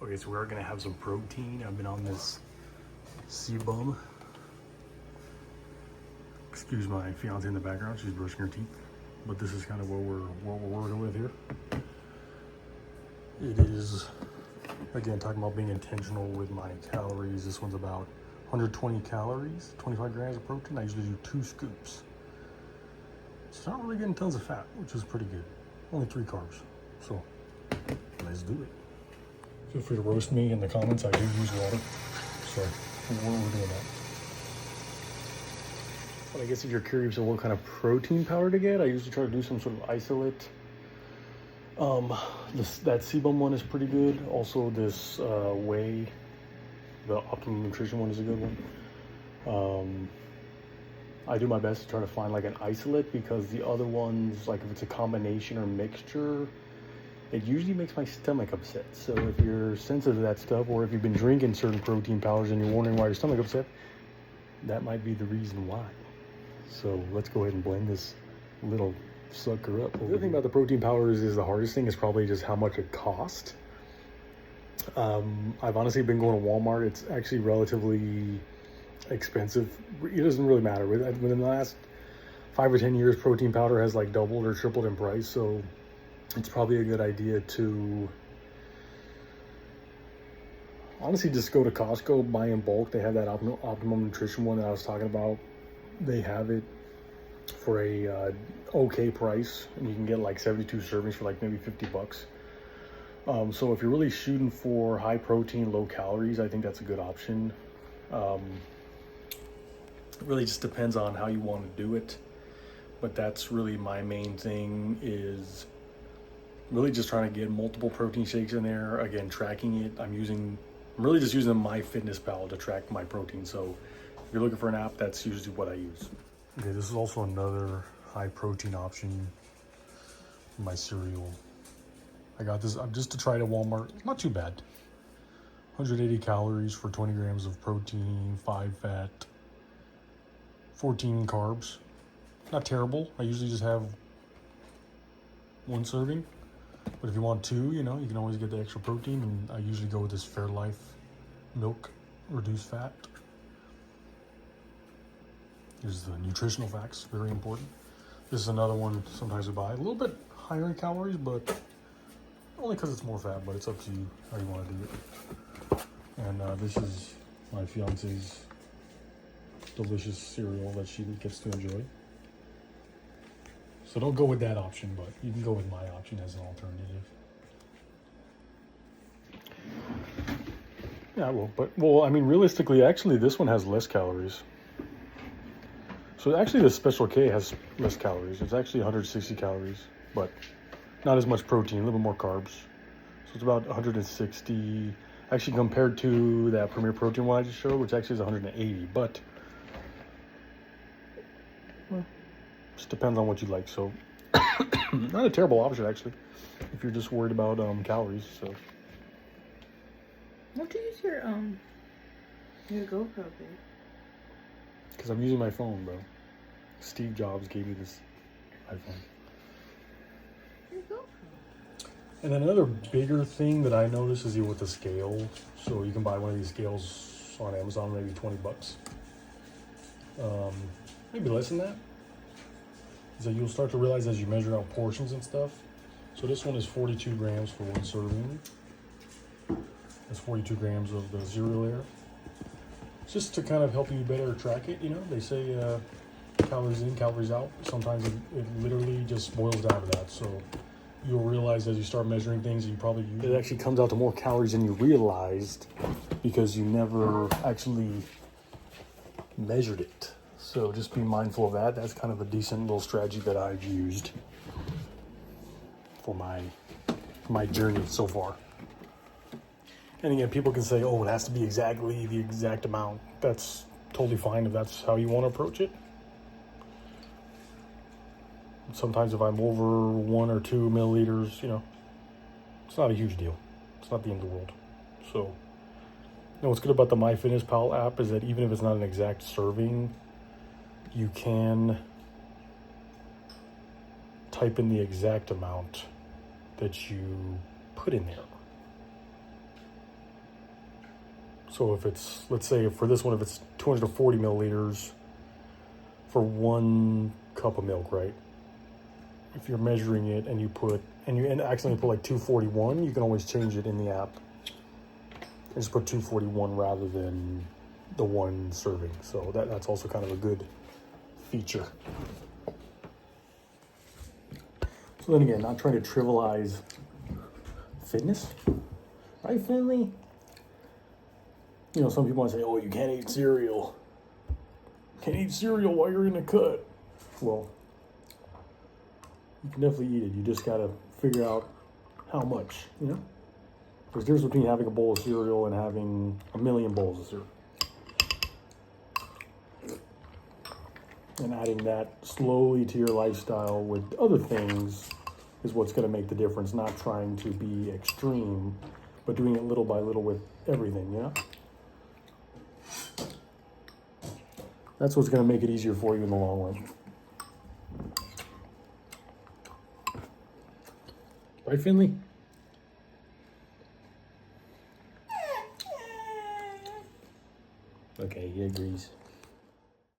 Okay, so we are gonna have some protein. I've been on this CBum. Excuse my fiance in the background, she's brushing her teeth. But this is kind of what we're working with here. It is, again, talking about being intentional with my calories. This one's about 120 calories, 25 grams of protein. I usually do 2 scoops. It's not really getting tons of fat, which is pretty good. Only 3 carbs. So let's do it. Feel free to roast me in the comments. I do use water, so we're doing that. But I guess if you're curious of what kind of protein powder to get, I usually try to do some sort of isolate. That CBum one is pretty good. Also, this Whey, the Optimum Nutrition one, is a good one. I do my best to try to find like an isolate, because the other ones, like if it's a combination or mixture, it usually makes my stomach upset. So if you're sensitive to that stuff, or if you've been drinking certain protein powders and you're wondering why your stomach upset, that might be the reason why. So let's go ahead and blend this little sucker up. The other thing about the protein powders is the hardest thing is probably just how much it costs. I've honestly been going to Walmart. It's actually relatively expensive. It doesn't really matter. Within the last 5 or 10 years, protein powder has like doubled or tripled in price. So it's probably a good idea to honestly just go to Costco, buy in bulk. They have that Optimum Nutrition one that I was talking about. They have it for a okay price, and you can get like 72 servings for like maybe 50 bucks. So if you're really shooting for high protein, low calories, I think that's a good option. It really just depends on how you want to do it, but that's really my main thing, is really just trying to get multiple protein shakes in there. Again, tracking it. I'm really just using MyFitnessPal to track my protein. So if you're looking for an app, that's usually what I use. Okay, this is also another high protein option for my cereal. I got this just to try it at Walmart. Not too bad. 180 calories for 20 grams of protein, 5 fat, 14 carbs. Not terrible. I usually just have 1 serving. But if you want 2, you can always get the extra protein. And I usually go with this Fairlife milk reduced fat. Here's the nutritional facts, very important. This is another one sometimes we buy. A little bit higher in calories, but only because it's more fat, but it's up to you how you want to do it. And this is my fiance's delicious cereal that she gets to enjoy. So don't go with that option, but you can go with my option as an alternative. Yeah, well, I mean, realistically, actually, this one has less calories. So actually, the Special K has less calories. It's actually 160 calories, but not as much protein, a little bit more carbs. So it's about 160, actually, compared to that Premier Protein one I just showed, which actually is 180. But well, just depends on what you like. So not a terrible option, actually, if you're just worried about calories. So. Why don't you use your GoPro, babe? Because I'm using my phone, bro. Steve Jobs gave me this iPhone. Your GoPro. And then another bigger thing that I noticed is with the scale. So you can buy one of these scales on Amazon, maybe 20 bucks. Maybe less than that. Is that you'll start to realize as you measure out portions and stuff. So this one is 42 grams for 1 serving. That's 42 grams of the cereal there. Just to kind of help you better track it, they say calories in, calories out. Sometimes it literally just boils down to that. So you'll realize as you start measuring things, you probably use it actually comes out to more calories than you realized because you never actually measured it. So just be mindful of that. That's kind of a decent little strategy that I've used for my journey so far. And again, people can say, oh, it has to be exactly the exact amount. That's totally fine if that's how you want to approach it. Sometimes if I'm over 1 or 2 milliliters, it's not a huge deal. It's not the end of the world. So, what's good about the MyFitnessPal app is that even if it's not an exact serving, you can type in the exact amount that you put in there. So if it's, let's say for this one, if it's 240 milliliters for 1 cup of milk, right? If you're measuring it and you accidentally put like 241, you can always change it in the app and just put 241 rather than the 1 serving. So that's also kind of a good feature. So then again, not trying to trivialize fitness, right, Finley? You know, some people might say, oh, you can't eat cereal. Can't eat cereal while you're in a cut. Well, you can definitely eat it. You just gotta figure out how much, you know? There's a difference between having a bowl of cereal and having a million bowls of cereal. And adding that slowly to your lifestyle with other things is what's gonna make the difference, not trying to be extreme, but doing it little by little with everything, you know? That's what's going to make it easier for you in the long run. Right, Finley? Okay, he agrees.